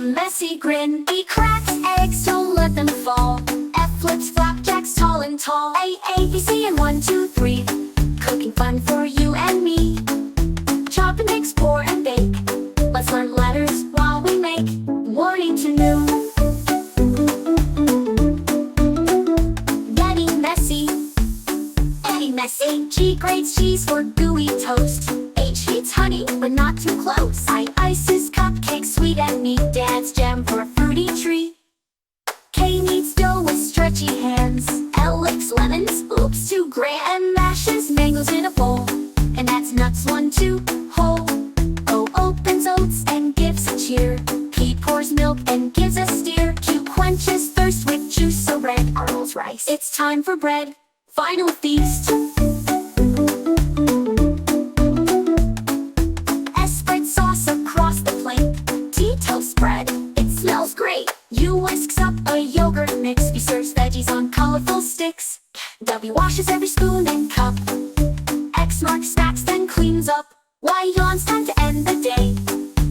messy grin. B cracks eggs, don't let them fall. F flips flapjacks tall and tall. A, B, C, and 1, 2, 3. Cooking fun for you and me. Chop and mix, pour and bake. Let's learn letters while we make morning to noon. Getting messy. A, messy. G grates cheese for gooey toast. H heats honey, but not too close. I ices cupcakes, sweet and neat. Dad's jam for a fruity treat. K kneads dough with stretchy hands. L licks lemons, oops, too gray. M mashes mangoes in a bowl and adds nuts 1, 2, whole. O opens oats and gives a cheer. P pours milk and gives a steer. Q quenches thirst with juice so red. R rolls rice, it's time for bread. Final feast. S spreads sauce across the plate. T toast bread, it smells great. U whisks up a yogurt mix. V serves veggies on colorful sticks. W washes every spoon and cup. X marks snacks, then cleans up. Y yawns, time to end the day.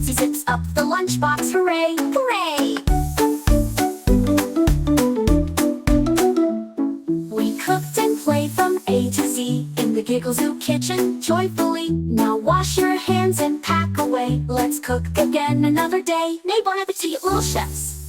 Z zips up the lunchbox, hooray, hooray! We cooked and played from A to Z in the Giggle Zoo kitchen joyfully. Now wash your hands and pack away. Let's cook again another day. Nay, bon appetit, little chefs!